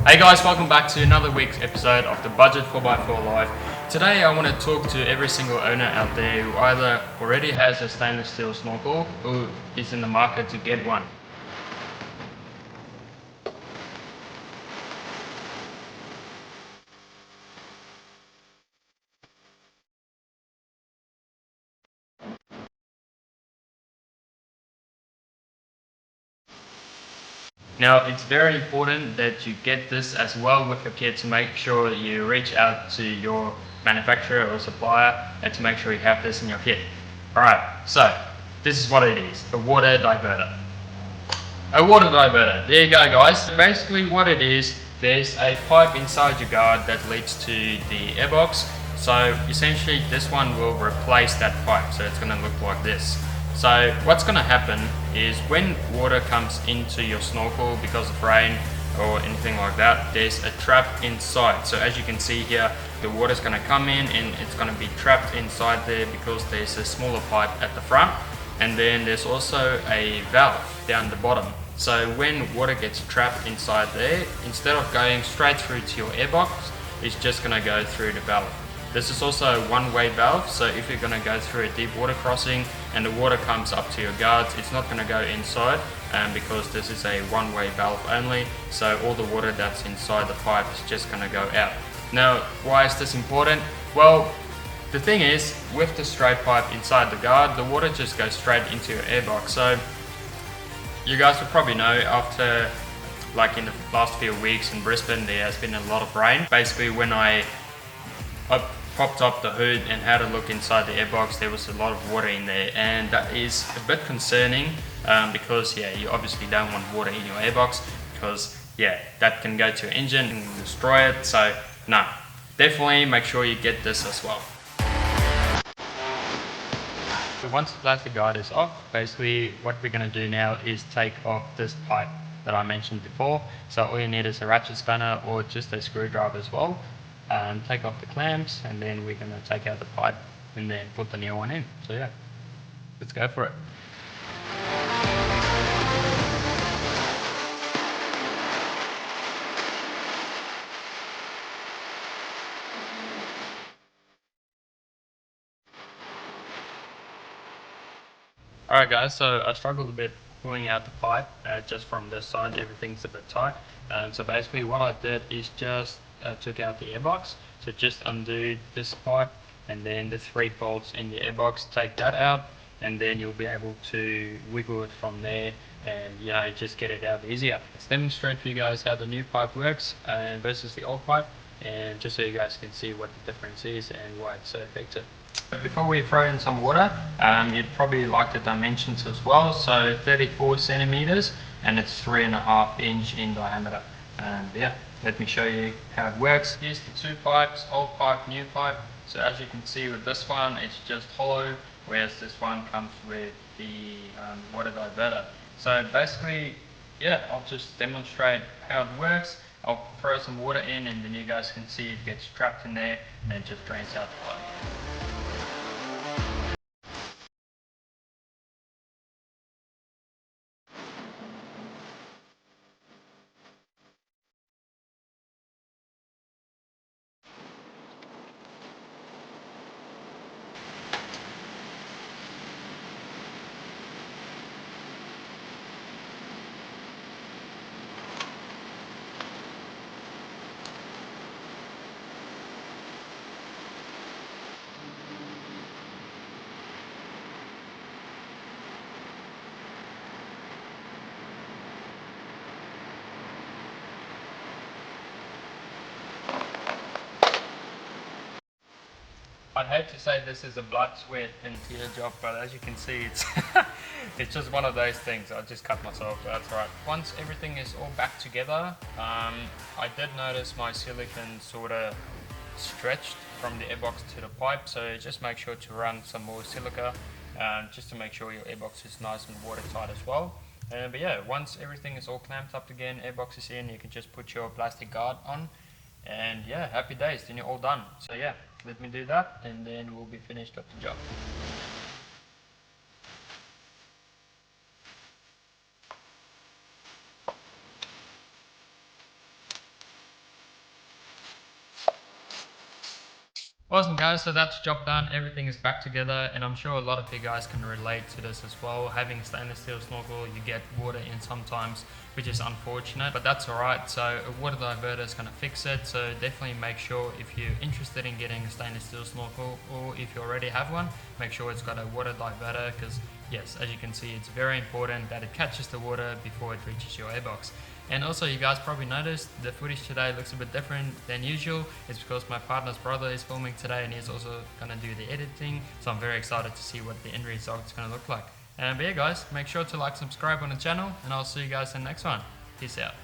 Hey guys, welcome back to another week's episode of the Budget 4x4 Live. Today I want to talk to every single owner out there who either already has a stainless steel snorkel or is in the market to get one. Now, it's very important that you get this as well with your kit to make sure you reach out to your manufacturer or supplier and to make sure you have this in your kit. Alright, so this is what it is, a water diverter. A water diverter, there you go guys. Basically what it is, there's a pipe inside your guard that leads to the airbox. So essentially this one will replace that pipe, so it's going to look like this. So what's going to happen is when water comes into your snorkel because of rain or anything like that, there's a trap inside. So as you can see here, the water's going to come in and it's going to be trapped inside there because there's a smaller pipe at the front, and then there's also a valve down the bottom. So when water gets trapped inside there, instead of going straight through to your airbox, it's just going to go through the valve. This is also a one-way valve, so if you're going to go through a deep water crossing and the water comes up to your guards, it's not going to go inside because this is a one-way valve only, so all the water that's inside the pipe is just going to go out. Now, why is this important? Well, the thing is, with the straight pipe inside the guard, the water just goes straight into your airbox. So you guys will probably know, after like in the last few weeks in Brisbane, there has been a lot of rain. Basically, when I popped up the hood and had a look inside the airbox, there was a lot of water in there, and that is a bit concerning because you obviously don't want water in your airbox because that can go to your engine and destroy it. So no, definitely make sure you get this as well. So once the plastic guard is off, basically what we're going to do now is take off this pipe that I mentioned before. So all you need is a ratchet spanner or just a screwdriver as well. Take off the clamps, and then we're going to take out the pipe and then put the new one in. So yeah, let's go for it. Alright guys, so I struggled a bit pulling out the pipe just from this side. Everything's a bit tight. So basically what I did is just took out the airbox. So just undo this pipe and then the 3 bolts in the airbox, take that out, and then you'll be able to wiggle it from there and just get it out easier. Let's demonstrate for you guys how the new pipe works versus the old pipe, and just so you guys can see what the difference is and why it's so effective. Before we throw in some water, you'd probably like the dimensions as well. So 34 centimeters and it's 3.5 inch in diameter. Let me show you how it works. Here's the 2 pipes, old pipe, new pipe. So as you can see with this one, it's just hollow, whereas this one comes with the water diverter. So basically, I'll just demonstrate how it works. I'll throw some water in and then you guys can see it gets trapped in there and it just drains out the pipe. I'd hate to say this is a blood, sweat and tear job, but as you can see, it's it's just one of those things. I just cut myself, but that's right. Once everything is all back together, I did notice my silicone sort of stretched from the airbox to the pipe, so just make sure to run some more silica just to make sure your airbox is nice and watertight as well. But once everything is all clamped up again, airbox is in, you can just put your plastic guard on, and happy days, then you're all done. So let me do that and then we'll be finished with the job. Awesome guys, so that's job done, everything is back together, and I'm sure a lot of you guys can relate to this as well. Having stainless steel snorkel, you get water in sometimes, which is unfortunate, but that's alright. So a water diverter is going to fix it, so definitely make sure if you're interested in getting a stainless steel snorkel, or if you already have one, make sure it's got a water diverter, because yes, as you can see, it's very important that it catches the water before it reaches your airbox. And also, you guys probably noticed the footage today looks a bit different than usual. It's because my partner's brother is filming today and he's also going to do the editing. So I'm very excited to see what the end result is going to look like. But yeah guys, make sure to like, subscribe on the channel, and I'll see you guys in the next one. Peace out.